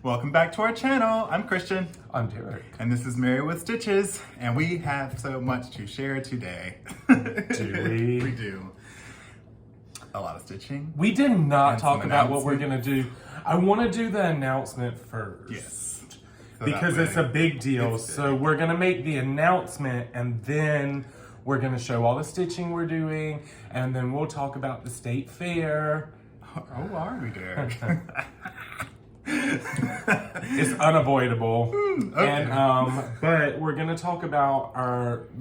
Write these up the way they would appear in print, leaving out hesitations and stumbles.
Welcome back to our channel. I'm Christian. I'm Derek. And this is Mary with Stitches. And we have so much to share today. Do we? We do. A lot of stitching. We did not talk about what we're going to do. I want to do the announcement first. Yes. So because it's a big deal. So we're going to make the announcement and then we're going to show all the stitching we're doing. And then we'll talk about the state fair. Oh, are we, Derek? It's unavoidable. Okay. And but we're gonna talk about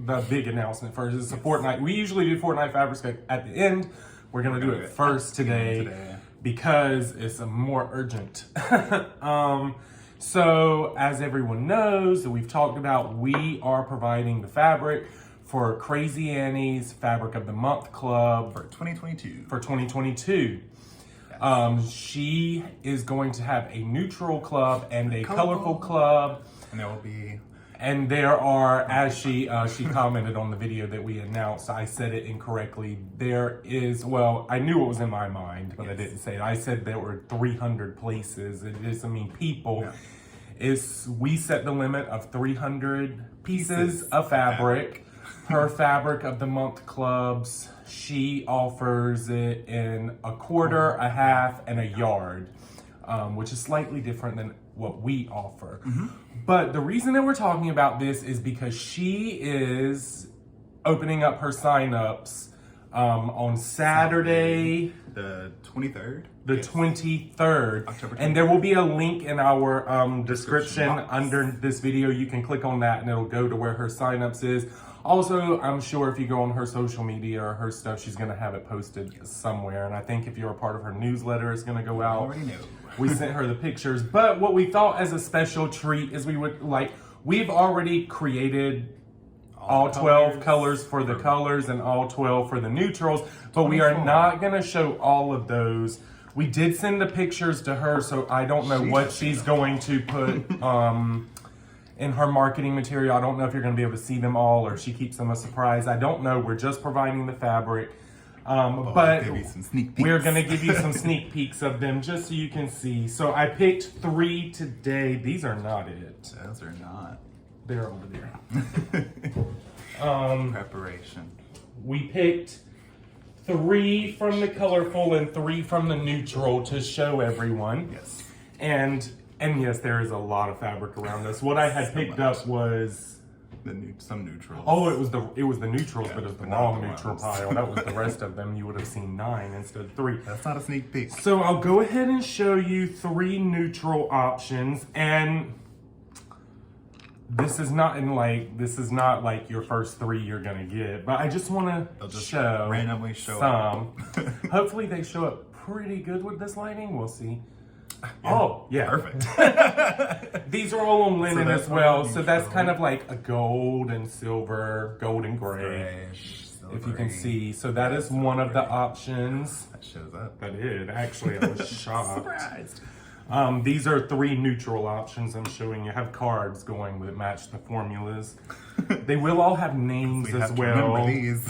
the big announcement first. It's a Fortnight. We usually do Fortnight Fabrics at the end. We're gonna do it first today because it's a more urgent. So as everyone knows that we've talked about, we are providing the fabric for Crazy Annie's Fabric of the Month Club For 2022. For 2022. She is going to have a neutral club and a colorful club. And there will be... And there are, as she commented on the video that we announced, I said it incorrectly. There is, well, I knew it was in my mind, but I didn't say it. I said there were 300 places. It doesn't mean people. Yeah. We set the limit of 300 pieces of fabric per Fabric of the Month clubs. She offers it in a quarter, a half, and a yard, which is slightly different than what we offer. Mm-hmm. But the reason that we're talking about this is because she is opening up her signups on Saturday, the 23rd? The 23rd. October 23rd. And there will be a link in our description under this video. You can click on that and it'll go to where her signups is. Also, I'm sure if you go on her social media or her stuff, she's going to have it posted somewhere. And I think if you're a part of her newsletter, it's going to go out. I already know. We sent her the pictures. But what we thought as a special treat is we've already created all 12 colors for the colors and all 12 for the neutrals. But we are not going to show all of those. We did send the pictures to her, so I don't know what she's going to put in her marketing material. I don't know if you're going to be able to see them all or if she keeps them a surprise. I don't know. We're just providing the fabric. But we're going to give you some sneak peeks of them just so you can see. So I picked 3 today. These are not it. Those are not. They're over there. Preparation. We picked 3 from the colorful and 3 from the neutral to show everyone. Yes. And yes, there is a lot of fabric around this. What I had picked up was some neutrals. Oh, it was the neutrals, but it was the wrong neutral pile. That was the rest of them. You would have seen 9 instead of 3. That's not a sneak peek. So I'll go ahead and show you 3 neutral options, and this is not like your first 3 you're gonna get, but I just want to randomly show some. Hopefully they show up pretty good with this lighting. We'll see. Yeah. Oh, yeah. Perfect. These are all on linen as well, so that's kind of like a gold and silver, gold and gray, if you can see. So that is one of the options. That shows up. That did. Actually, I was shocked. Surprised. These are 3 neutral options I'm showing you. Have cards going that match the formulas. They will all have names as well. Remember these.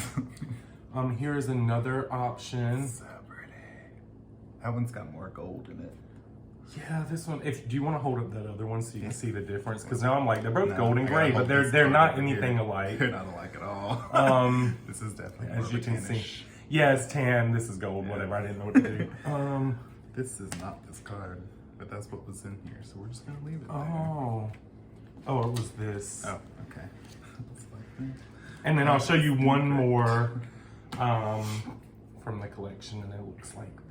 Here is another option. So pretty. That one's got more gold in it. Yeah, this one. Do you want to hold up that other one so you can see the difference? Because now I'm like, they're both gold and gray, but they're not anything alike. They're not alike at all. This is definitely as you can see. Yeah, it's tan. This is gold. Whatever. I didn't know what to do. This is not this card, but that's what was in here. So we're just gonna leave it. Oh, it was this. Oh, okay. And then I'll show you one more from the collection, and it looks like that.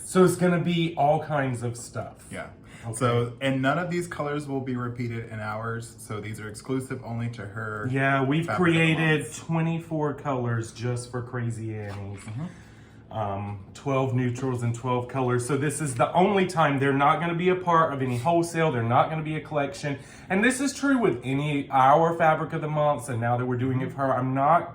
So it's gonna be all kinds of stuff. Yeah. Okay. So, and none of these colors will be repeated in ours. So these are exclusive only to her. Yeah, we've created 24 colors just for Crazy Annie's. Mm-hmm. 12 neutrals and 12 colors. So this is the only time they're not gonna be a part of any wholesale. They're not gonna be a collection. And this is true with our Fabric of the Months. And now that we're doing it for her,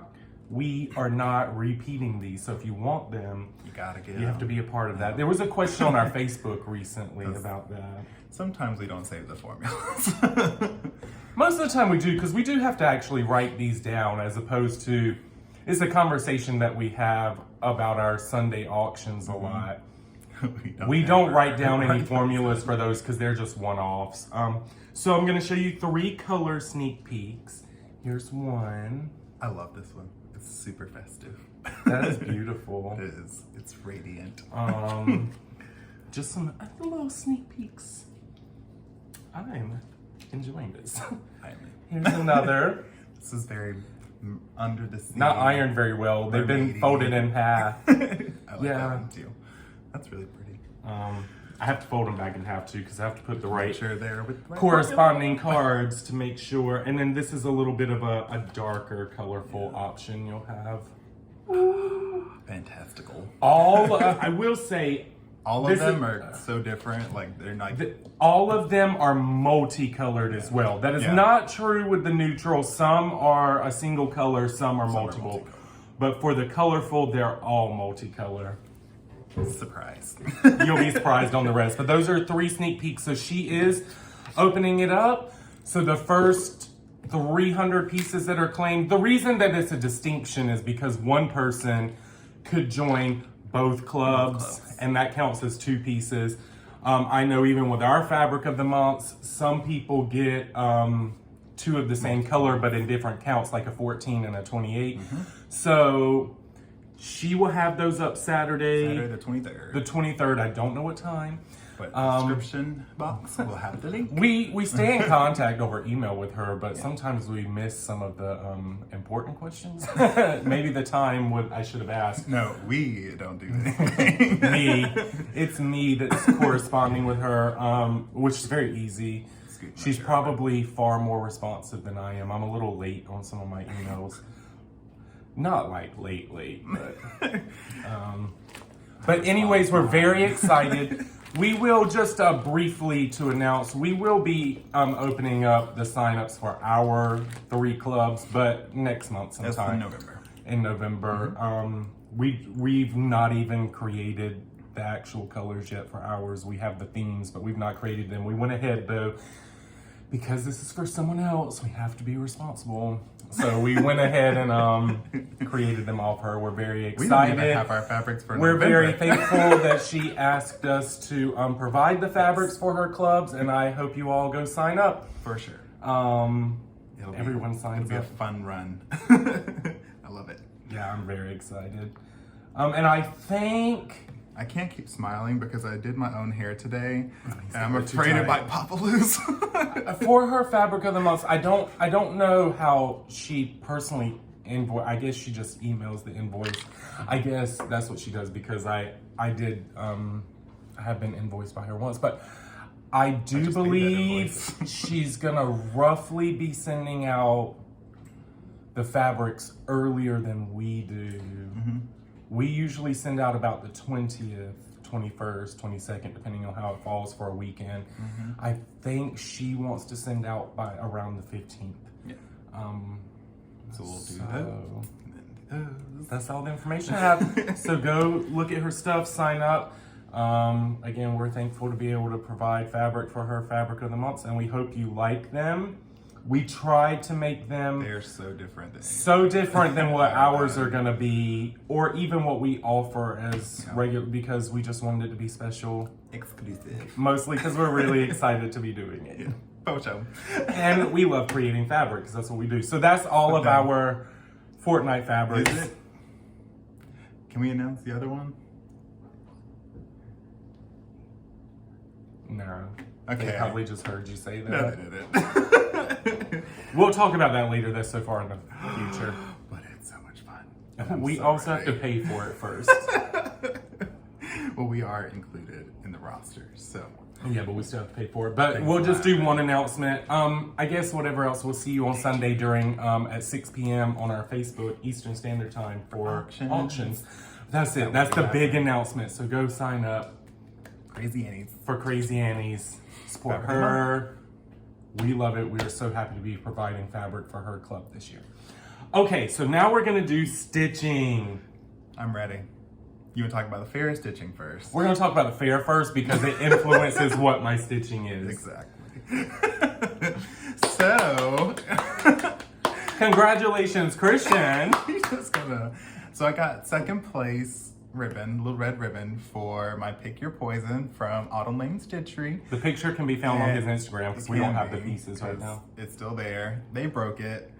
we are not repeating these. So if you want them, you have to be a part of that. There was a question on our Facebook recently about that. Sometimes we don't save the formulas. Most of the time we do, because we do have to actually write these down, as opposed to, it's a conversation that we have about our Sunday auctions a lot. We don't write down any formulas for those because they're just one-offs. So I'm going to show you 3 color sneak peeks. Here's one. I love this one. It's super festive. That is beautiful. It is. It's radiant. Just some little sneak peeks. I'm enjoying this. Here's another. This is very under the sea. Not ironed very well. They've been folded in half. I like that one too. That's really pretty. I have to fold them back in half too because I have to put the right Sure there with corresponding cards to make sure. And then this is a little bit of a darker, colorful option you'll have. Fantastical. I will say, all of them are so different. Like they're not. All of them are multicolored as well. That is not true with the neutral. Some are a single color, some are multiple. But for the colorful, they're all multicolor. Surprise. You'll be surprised on the rest. But those are 3 sneak peeks. So she is opening it up. So the first 300 pieces that are claimed. The reason that it's a distinction is because one person could join both clubs. And that counts as 2 pieces. I know even with our fabric of the months, some people get 2 of the same color, but in different counts, like a 14 and a 28. So she will have those up Saturday the 23rd. The 23rd. I don't know what time. But description box will have the link. We stay in contact over email with her, but sometimes we miss some of the important questions. Maybe the time I should have asked. No, we don't do anything. It's me that's corresponding with her, which is very easy. She's probably far more responsive than I am. I'm a little late on some of my emails. Not like late, but anyways, we're very excited. We will just briefly to announce, we will be opening up the signups for our 3 clubs, but next month sometime. That's in November. In November. We've not even created the actual colors yet for ours. We have the themes, but we've not created them. We went ahead though, because this is for someone else, we have to be responsible. So we went ahead and created them off her. We're very excited. We don't even have our fabrics for We're November. very thankful that she asked us to provide the fabrics for her clubs, and I hope you all go sign up. For sure. Everyone signs It'll up. be a fun run. I love it. Yeah, I'm very excited. And I think... I can't keep smiling because I did my own hair today, and I'm afraid it might pop loose. For her fabric of the month, I don't know how she personally invoice. I guess she just emails the invoice. I guess that's what she does because I have been invoiced by her once, but I do believe she's gonna roughly be sending out the fabrics earlier than we do. We usually send out about the 20th, 21st, 22nd, depending on how it falls for a weekend. I think she wants to send out by around the 15th. Yeah. So we'll do that. That's all the information I have. So go look at her stuff, sign up. Again, we're thankful to be able to provide fabric for her fabric of the months, and we hope you like them. We tried to make them They're so different than what ours are gonna be, or even what we offer as regular, because we just wanted it to be special. Exclusive. Mostly because we're really excited to be doing it. Photo. And we love creating fabric, because that's what we do. So that's all of our Fortnight Fabrics. Is it? Can we announce the other one? No. Okay. They probably just heard you say that. No, they didn't. We'll talk about that later. That's so far in the future. But it's so much fun. We also have to pay for it first. Well, we are included in the roster, so. Yeah, but we still have to pay for it. But we'll just do one announcement. I guess whatever else, we'll see you on Sunday during at 6 p.m. on our Facebook Eastern Standard Time for auctions. That's it. That's the big announcement. So go sign up. Crazy Annie's. For Crazy Annie's. Support her. We love it. We are so happy to be providing fabric for her club this year. Okay, so now we're going to do stitching. I'm ready. You want to talk about the fair stitching first? We're going to talk about the fair first because it influences what my stitching is. Exactly. So, congratulations, Christian. So I got second place ribbon, little red ribbon for my Pick Your Poison from Autumn Lane Stitchery. The picture can be found on his And Instagram because it we don't can have the be, pieces right now. It's still there. They broke it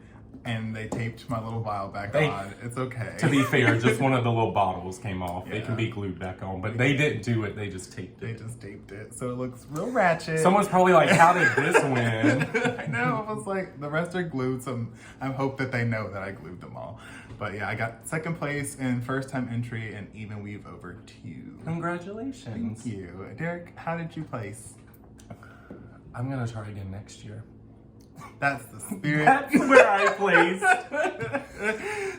and they taped my little vial back on. It's okay. To be fair, just one of the little bottles came off. They Yeah. can be glued back on, but they didn't do it. They just taped They it. just taped it. So it looks real ratchet. Someone's probably like, how did this win? I know. I was like, the rest are glued. So I hope that they know that I glued them all. But yeah, I got second place in first time entry and even weave over 2. Congratulations. Thank you. Derek, how did you place? I'm going to try again next year. That's the spirit. That's where I placed.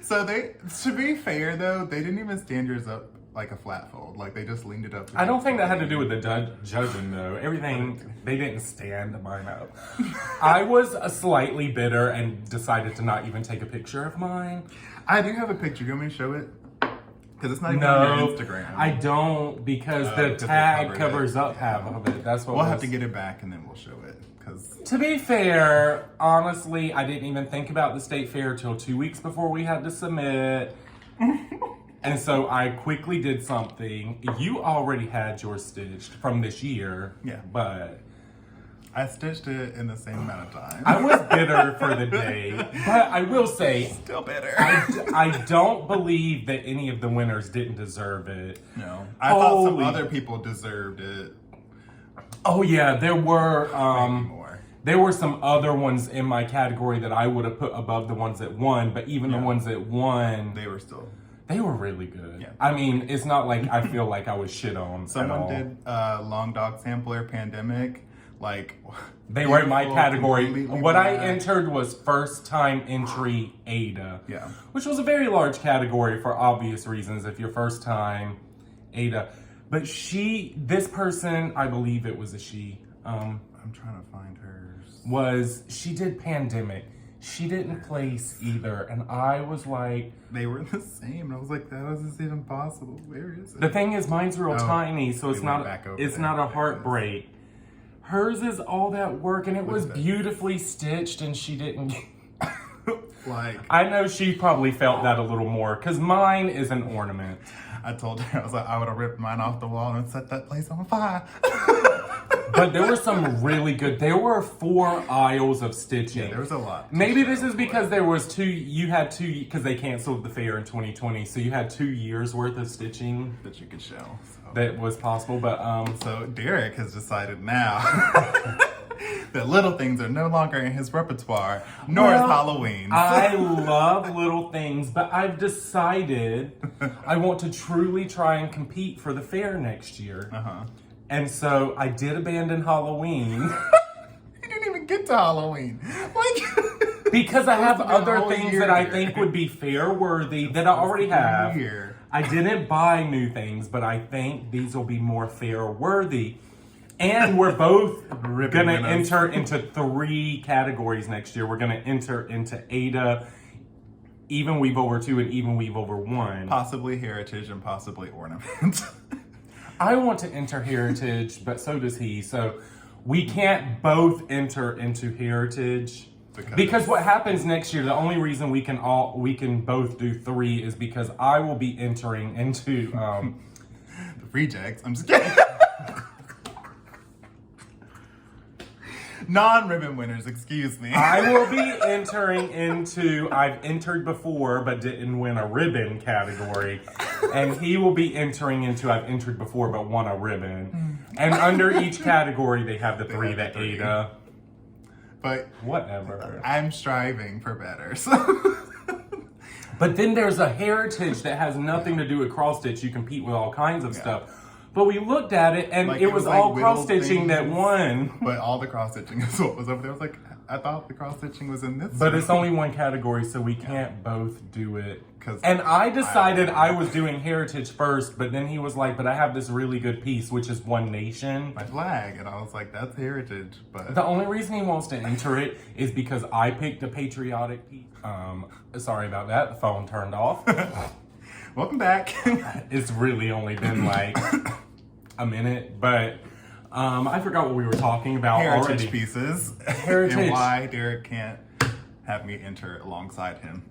So to be fair though, they didn't even stand yours up like a flat fold. Like they just leaned it up. I don't think that had to do with the judging though. Everything, they didn't stand mine up. I was slightly bitter and decided to not even take a picture of mine. I do have a picture. You want me to show it? Because it's not even on your Instagram. I don't, because the 'cause they tag covered covers it. up half of it. That's what We'll have to get it back and then we'll show it. Because To be fair, honestly, I didn't even think about the state fair till 2 weeks before we had to submit. And so I quickly did something. You already had yours stitched from this year. Yeah. But I stitched it in the same amount of time. I was bitter for the day. But I will say, Still bitter. I don't believe that any of the winners didn't deserve it. No. I thought some Holy- other people deserved it. Oh yeah, there were Maybe more. there were some other ones in my category that I would have put above the ones that won, but even the Yeah. ones that won, They were still. they were really good. Yeah. I mean, it's not like I feel like I was shit on. Someone did Long Dog Sampler Pandemic. Like, They were in my beautiful, category. completely What I black. entered was first time entry Ada. Yeah. Which was a very large category for obvious reasons if you're first time Ada. But this person, I believe it was a she, I'm trying to find hers. she did Pandemic. She didn't place either. And I was like, They were the same. I was like, how is this even possible? Where is it? the thing is, mine's real Oh, tiny, so it's we went not back over it's there. not a There it is. heartbreak. Hers is all that work, and it was What's that? beautifully stitched, and she didn't. Like, I know she probably felt that a little more, because mine is an ornament. I told her, I was like, I would have ripped mine off the wall and set that place on fire. But there were some really good. There were 4 aisles of stitching. Yeah, there was a lot. to Maybe show this is for because it. there was 2. You had 2 because they canceled the fair in 2020, so you had 2 years worth of stitching that you could show. So. that was possible. But So Derek has decided now that little things are no longer in his repertoire, nor is Well, Halloween. I love little things, but I've decided I want to truly try and compete for the fair next year. Uh-huh. And so I did abandon Halloween You didn't even get to Halloween. Like, because I have Supposed to be a other whole things year that I here. think would be fair worthy that I already have. Here. I didn't buy new things, but I think these will be more fair worthy. And we're both Ribbon going to winners. enter into 3 categories next year. We're going to enter into Ada, Even Weave Over 2, and Even Weave Over 1. Possibly heritage and possibly ornament. I want to enter Heritage, but so does he. So we can't both enter into Heritage. Because what happens next year, the only reason we can both do 3 is because I will be entering into The rejects. I'm just kidding. Non-ribbon winners, excuse me. I will be entering into I've entered before but didn't win a ribbon category. And he will be entering into I've entered before but won a ribbon. And under each category they have the 3 have the that 3. Ada. But Whatever. I'm striving for better. So. But then there's a heritage that has nothing to do with CrossStitch. You compete with all kinds of stuff. But we looked at it, and Like, it it was was all like whittled cross-stitching that things. won. But all the cross-stitching is what was over there. I was like, I thought the cross-stitching was in this. But one. it's only one category, so we can't both do it. 'Cause And I decided I was doing heritage first, but then he was like, but I have this really good piece, which is One Nation. my flag, and I was like, that's heritage. But The only reason he wants to enter it is because I picked a patriotic piece. Sorry about that. The phone turned off. welcome back. It's really only been like a minute, but I forgot what we were talking about Heritage already. pieces. Heritage. And why Derek can't have me enter alongside him.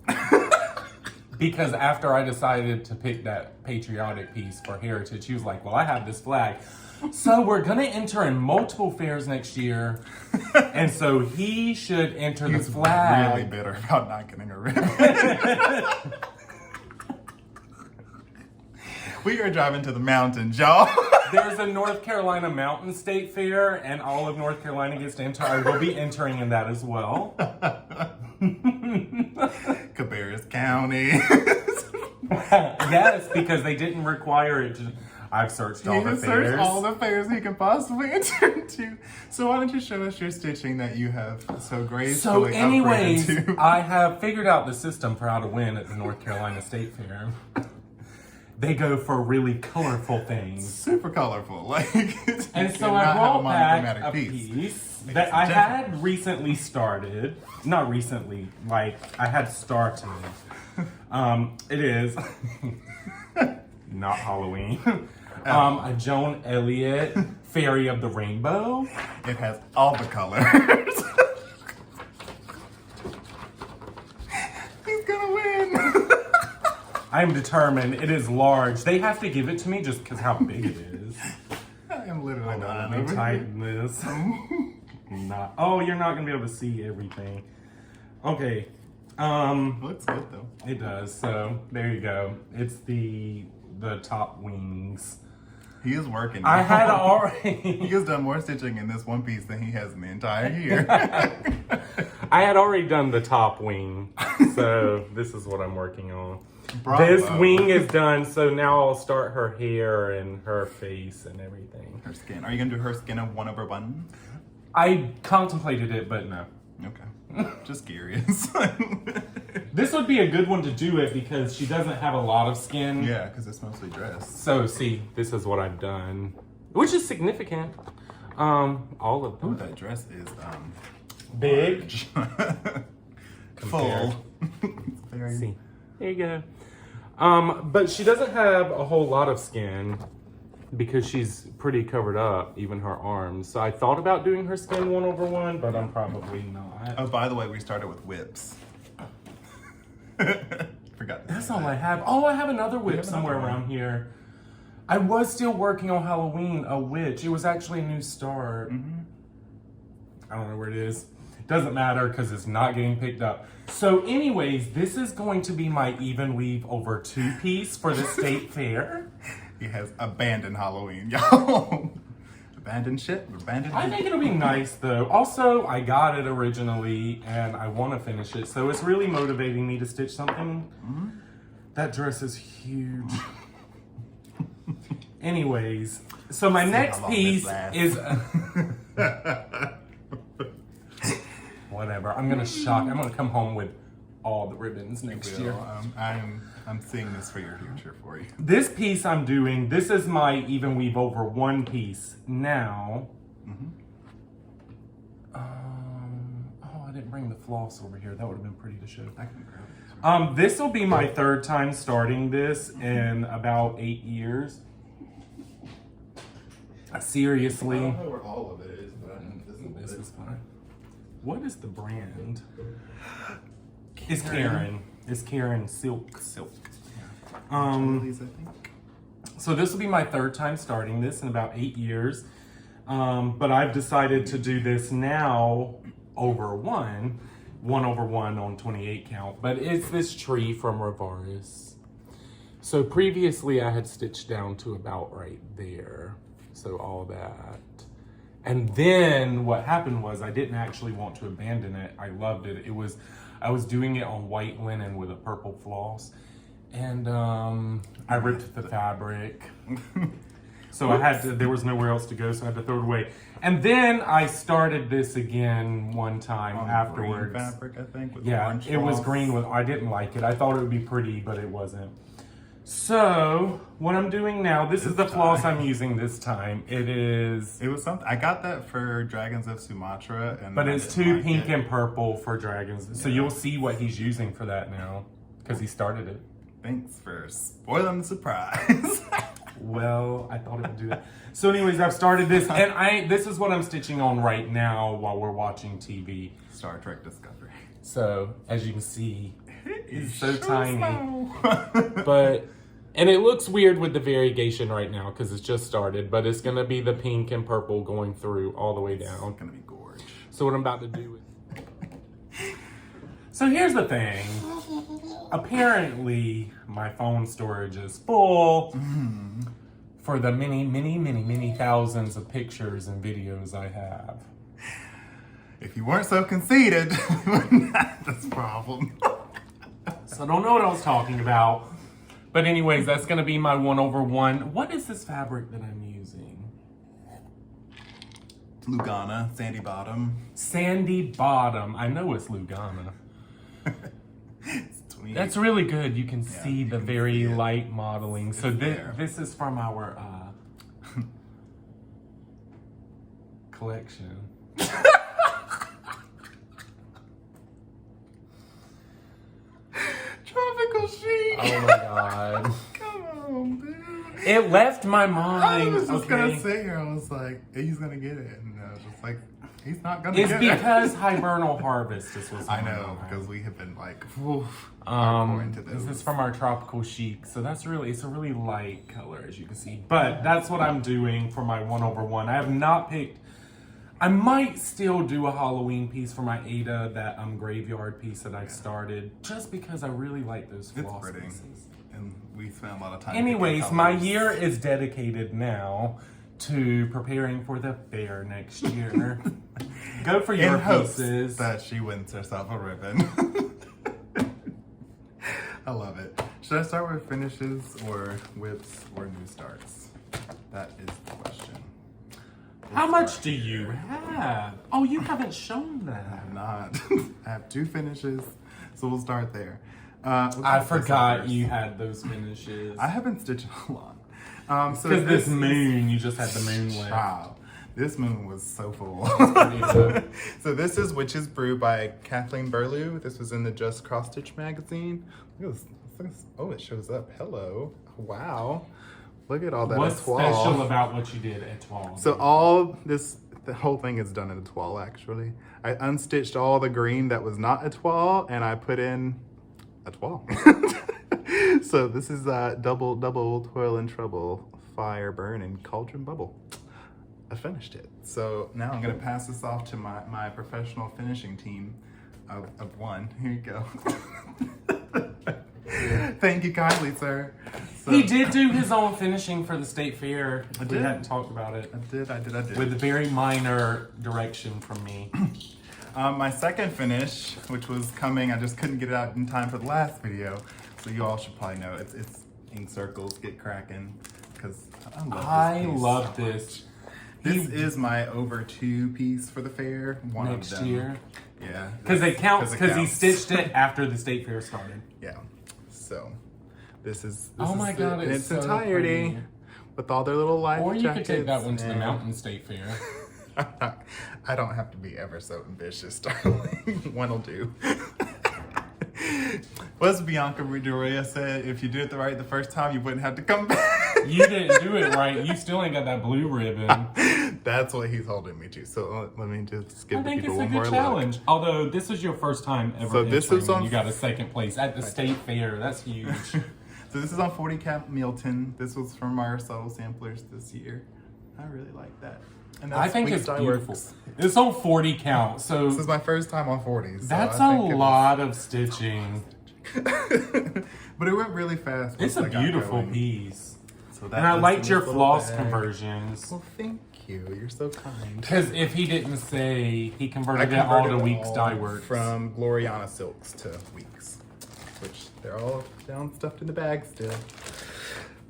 Because after I decided to pick that patriotic piece for Heritage, he was like, well, I have this flag. So we're going to enter in multiple fairs next year. And so he should enter the flag. He's really bitter about not getting a ribbon. We are driving to the mountains, y'all. There's a North Carolina Mountain State Fair, and all of North Carolina gets to enter. I will be entering in that as well. Cabarrus County. Yes, because they didn't require it to. I've searched all the fairs. Searched all the fairs he can possibly enter into. So why don't you show us your stitching that you have so gracefully So anyways, upgraded to? I have figured out the system for how to win at the North Carolina State Fair. They go for really colorful things. Super colorful. Like, and so I brought back a piece that I had recently started. Not recently, like I had started. It is not Halloween. A Joan Elliot Fairy of the Rainbow. It has all the colors. He's gonna win. I'm determined. It is large. They have to give it to me just because how big it is. I am literally not. Let me tighten this. Not. Oh, you're not gonna be able to see everything. Okay. Looks good though. It does. So there you go. It's the top wings. He is working. I had He already. has done more stitching in this one piece than he has in the entire year. I had already done the top wing, so this is what I'm working on. Bravo. This wing is done, so now I'll start her hair and her face and everything. Her skin. Are you gonna do her skin of 1/1? I contemplated it, but no. Okay. Just curious. This would be a good one to do it because she doesn't have a lot of skin. Yeah, because it's mostly dress. So see, this is what I've done, which is significant. All of them. Ooh, that dress is Big. full. Very. See, there you go. But she doesn't have a whole lot of skin because she's pretty covered up, even her arms. So I thought about doing her skin 1/1, but I'm probably not. Oh, by the way, we started with whips. Forgot. That's all I have. Oh, I have another whip somewhere around here. I was still working on Halloween, a witch. It was actually a new start. I don't know where it is. Doesn't matter because it's not getting picked up. So anyways, this is going to be my even weave over 2 piece for the state fair. He has abandoned Halloween, y'all. Abandoned shit. Abandoned. I think it'll be nice though. Also, I got it originally and I want to finish it. So it's really motivating me to stitch something. That dress is huge. Anyways, so my next piece is... Whatever. I'm gonna come home with all the ribbons next year. I'm seeing this for your future for you. This piece I'm doing, this is my even weave over 1 piece. Now, oh, I didn't bring the floss over here. That would have been pretty to show. I can grab it. This will be my 3rd time starting this in about 8 years. Seriously. I don't know where all of it is, but This is fine. What is the brand? It's Karen. It's Karen Silk. Please, I think. So this will be my 3rd time starting this in about 8 years. But I've decided to do this now over 1/1 on 28 count. But it's this tree from Rovaris. So previously I had stitched down to about right there. So all that. And then what happened was I didn't actually want to abandon it. I loved it. I was doing it on white linen with a purple floss. And I ripped the fabric. So there was nowhere else to go, so I had to throw it away. And then I started this again one time afterwards. Green fabric, I think. With Yeah, it was green. I didn't like it. I thought it would be pretty, but it wasn't. So what I'm doing now, this is the floss I'm using this time. It was something. I got that for Dragons of Sumatra, but it's too pink and purple for dragons. So you'll see what he's using for that now, because he started it. Thanks for spoiling the surprise. Well, I thought it would do that. So anyways, I've started this, and this is what I'm stitching on right now while we're watching TV. Star Trek Discovery. So as you can see, He's so tiny. But, and it looks weird with the variegation right now because it's just started, but it's going to be the pink and purple going through all the way down. It's going to be gorgeous. So what I'm about to do is... So here's the thing. Apparently, my phone storage is full for the many thousands of pictures and videos I have. If you weren't so conceited, we wouldn't have this problem. So I don't know what I was talking about. But anyways, that's going to be my 1/1. What is this fabric that I'm using? Lugana, sandy bottom. Sandy bottom. I know it's Lugana. It's That's really good. You can see the very see light modeling. So this is from our collection. Tropical chic. Oh my god. Come on, dude. It left my mind. I was just okay? gonna sit here. I was like, he's gonna get it, and I was just like, he's not gonna It's get it. because hibernal harvest is what's I going know, on. because we have been like, hardcore into This this. is from our tropical chic, so it's a really light color, as you can see. But that's what I'm doing for my 1/1. I have not picked. I might still do a Halloween piece for my Ada, that graveyard piece that I've started, just because I really like those floss pretty. pieces. And we spent a lot of time. Anyways, picking my colors. year is dedicated now to preparing for the fair next year. Go for your in hopes pieces. that she wins herself a ribbon. I love it. Should I start with finishes or whips or new starts? That is the question. How much do you have? Oh, you haven't shown that. I'm not. I have 2 finishes, so we'll start there. I forgot you had those finishes. I have been stitching a lot. So Because this moon, you just had the moon left. Wow. This moon was so full. Pretty good. So this is Witch's Brew by Kathleen Berlew. This was in the Just CrossStitch magazine. Look at this. Oh, it shows up. Hello. Wow. Look at all that. What's etoile. special about what you did at 12? So the whole thing is done in etoile, actually. I unstitched all the green that was not etoile, and I put in etoile. So this is double toil and trouble, fire burn and cauldron bubble. I finished it. So now I'm gonna pass this off to my professional finishing team of 1. Here you go. Thank you kindly, sir. So, he did do his own finishing for the state fair. I We did. hadn't talked about it. I did. With very minor direction from me. My second finish, which was coming, I just couldn't get it out in time for the last video, so you all should probably know it's Circles Get Kraken, because I love this. This is my over 2 piece for the fair. One Next of them. year. Yeah. Because it counts, because he counts. stitched it after the state fair started. Yeah. So this is Oh my God, in it's its so entirety pretty. with all their little life Or you could take that jackets one to the and- mountain state fair. I don't have to be ever so ambitious, darling. One'll do. What's Bianca Ruderia said? If you did it right the first time, you wouldn't have to come back. You didn't do it right. You still ain't got that blue ribbon. That's what he's holding me to. So let me just give I the think people it's a one more good look. challenge. Although this is your first time ever So this entering, is on- and you got a second place at the state fair. That's huge. So this is on 40 Cap Milton. This was from our subtle samplers this year. I really like that. And I think Weeks it's Dye beautiful. Works. It's on 40 count, so This is my first time on 40. So that's I a think it was- lot of stitching. But it went really fast. It's once a I got beautiful going. piece. So that And I was liked in your this little floss bag. conversions. Well, thank you. You're so kind. Because if he didn't say, he I converted it all to converted Weeks all Dye Works. from Gloriana Silks to Weeks, which they're all down stuffed in the bag still.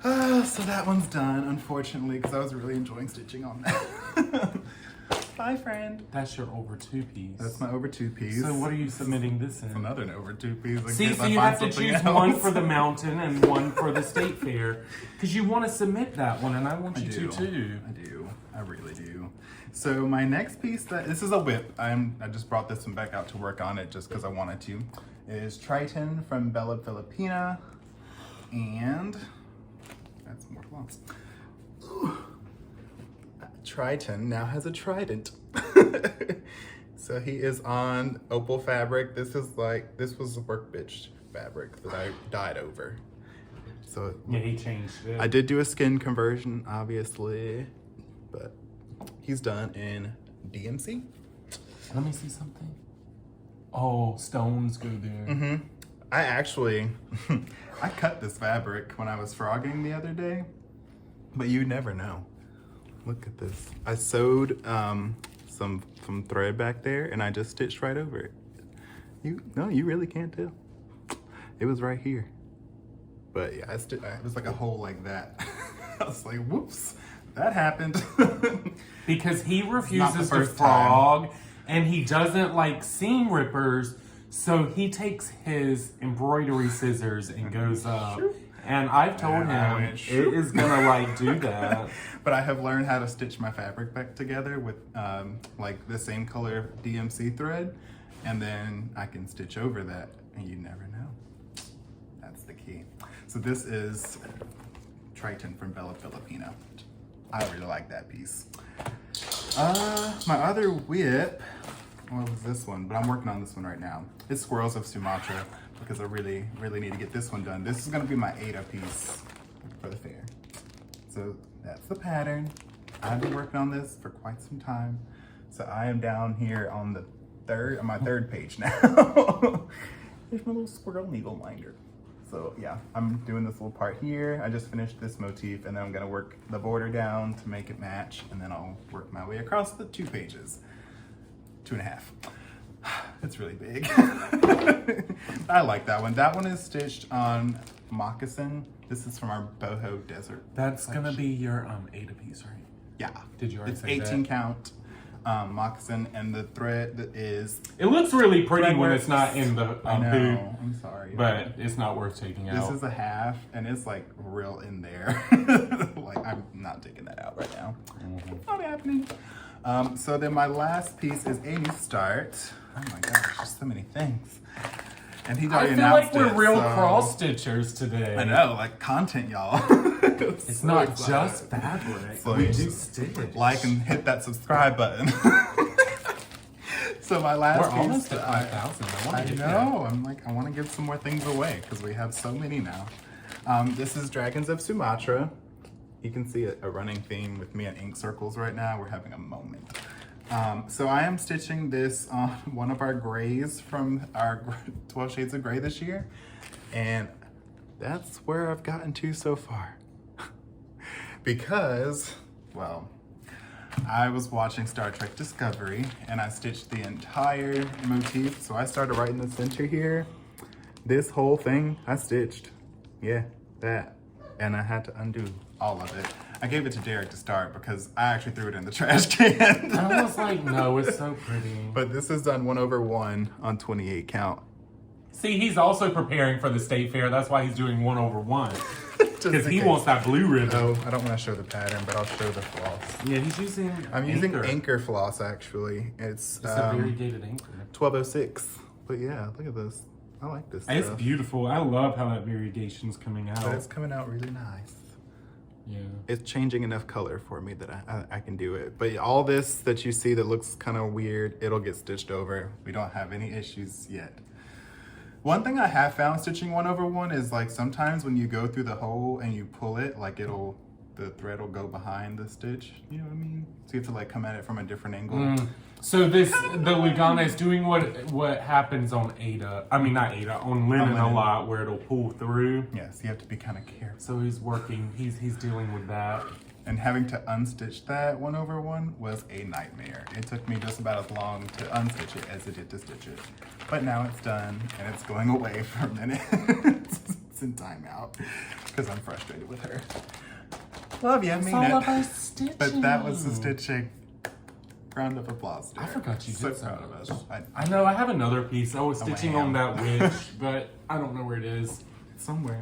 So that one's done, unfortunately, because I was really enjoying stitching on that. Bye, friend. That's your over 2 piece. That's my over 2 piece. So what are you submitting this in? Another over 2 piece. in See, case so I you find have to something choose else. one for the mountain and one for the state fair. Because you want to submit that one, and I want you to too. I do. I really do. So my next piece, this is a whip. I just brought this one back out to work on it just because I wanted to. Is Triton from Berlew, Filipina. And that's more lots. Triton now has a trident. So he is on opal fabric. This was a work bench fabric that I dyed over. So Yeah, he changed it. I did do a skin conversion, obviously, but he's done in DMC. Let me see something. Oh, stones go there. Mm-hmm. I actually, I cut this fabric when I was frogging the other day, but you never know. Look at this. I sewed some thread back there, and I just stitched right over it. You really can't tell. It was right here. But yeah, it was like a hole like that. I was like, whoops, that happened. Because he refuses to frog, and he doesn't like seam rippers, so he takes his embroidery scissors and goes up. And I've told him it is gonna like do that. But I have learned how to stitch my fabric back together with like the same color DMC thread, and then I can stitch over that, and you never know. That's the key. So this is Triton from Filipina. I really like that piece. My other whip, what was this one? But I'm working on this one right now. It's Squirrels of Sumatra, because I really need to get this one done. This is gonna be my Ada piece for the fair. So that's the pattern. I've been working on this for quite some time. So I am down here on my third page now. There's my little squirrel needle minder. So yeah, I'm doing this little part here. I just finished this motif, and then I'm gonna work the border down to make it match, and then I'll work my way across the 2 pages. 2.5. It's really big. I like that one. That one is stitched on moccasin. This is from our boho desert. That's gonna be your Ada piece, right? Yeah. Did you already say It's 18 that? count moccasin, and the thread that is. It looks really pretty Thread when work. it's not in the I know. hoop, I'm sorry. but it's not worth taking out. This is a half, and it's like real in there. Like I'm not taking that out right now. It's not happening. So then my last piece is Amy's start. Oh my gosh, just so many things. And he's already I feel like announced we're it, real so- cross-stitchers today. I know, like content, y'all. It's So not excited. just fabric. So We you do just stitch. Like and hit that subscribe button. So my last We're piece, almost at 5,000. I know. I'm like, I want to give some more things away because we have so many now. This is Dragons of Sumatra. You can see a running theme with me and ink circles right now. We're having a moment. So I am stitching this on one of our grays from our 12 Shades of Gray this year. And that's where I've gotten to so far. Because, well, I was watching Star Trek Discovery, and I stitched the entire motif. So I started right in the center here. This whole thing I stitched. Yeah, that. And I had to undo all of it. I gave it to Derek to start because I actually threw it in the trash can. I was like, no, it's so pretty. But this is done 1/1 on 28 count. See, he's also preparing for the state fair. That's why he's doing 1/1. Because he case. wants that blue ribbon. No, I don't want to show the pattern, but I'll show the floss. Yeah, he's using I'm using Anchor. Anchor floss, actually. It's It's a variegated Anchor. 1206. But yeah, look at this. I like this It's stuff. beautiful. I love how that variegation's coming out. But it's coming out really nice. Yeah. It's changing enough color for me that I can do it. But all this that you see that looks kind of weird, it'll get stitched over. We don't have any issues yet. One thing I have found stitching 1/1 is like sometimes when you go through the hole and you pull it, like the thread will go behind the stitch. You know what I mean? So you have to like come at it from a different angle. So the Lugana is doing what happens on Ada. I mean, not Ada, on Linen a Linen. lot, where it'll pull through. Yes, you have to be kind of careful. So he's working. He's dealing with that. And having to unstitch that 1/1 was a nightmare. It took me just about as long to unstitch it as it did to stitch it. But now it's done, and it's going away for a minute. It's in timeout, because I'm frustrated with her. Love you, I mean all it. of our stitching. But that was the stitching. Round of applause. I forgot you so did proud some of of us. I know, I have another piece. I was Oh, stitching wow. on that witch, but I don't know where it is. Somewhere.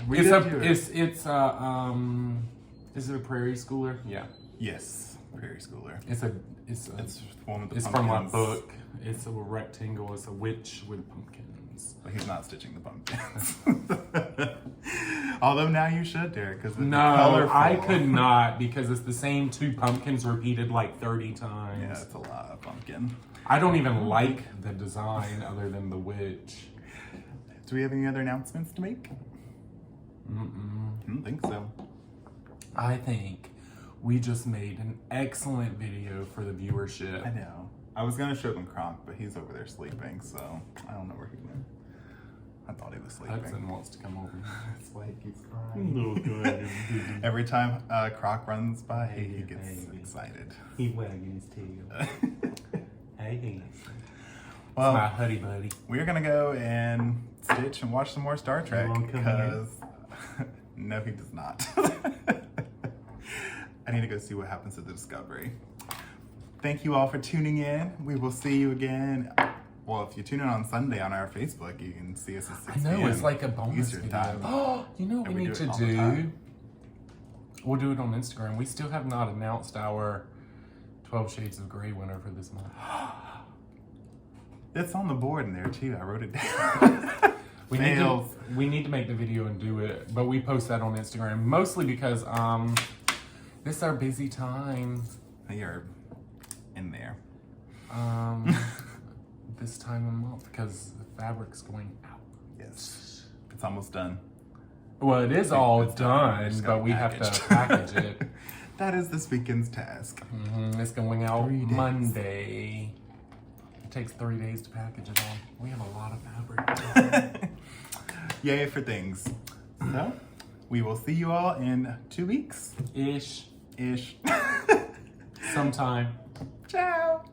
Is it a prairie schooler? Yeah. Yes, Prairie Schooler. It's It's one of the It's from my pumpkins. book. It's a rectangle. It's a witch with pumpkins. But he's not stitching the pumpkins. Although now you should, Derek, because No, I could not because it's the same 2 pumpkins repeated like 30 times. Yeah, it's a lot of pumpkin. I don't even like the design other than the witch. Do we have any other announcements to make? Mm-mm. I don't think so. I think we just made an excellent video for the viewership. I know. I was gonna show them Kronk, but he's over there sleeping, so I don't know where he went. I thought he was sleeping. Hudson wants to come over. That's why he keeps crying. Every time Croc runs by, he gets excited. He's wagging his tail. Hey. Well, my hoodie buddy. We're gonna go and stitch and watch some more Star Trek because no, he does not. I need to go see what happens to the Discovery. Thank you all for tuning in. We will see you again. Well, if you tune in on Sunday on our Facebook, you can see us at 6 I know, p.m. it's like a bonus Eastern video. time. Oh, you know what And we we need do to it all the do? time. We'll do it on Instagram. We still have not announced our 12 Shades of Grey winner for this month. It's on the board in there too. I wrote it down. We need to make the video and do it, but we post that on Instagram mostly because this is our busy time. You're in there. This time of month because the fabric's going out. Yes. It's almost done. Well, it is all It's done. It's done, got but we have packaged. to package it. That is this weekend's task. It's going out 3 days. Monday. It takes 3 days to package it all. We have a lot of fabric. Yay for things. So, we will see you all in 2 weeks. Ish. Ish. Sometime. Ciao.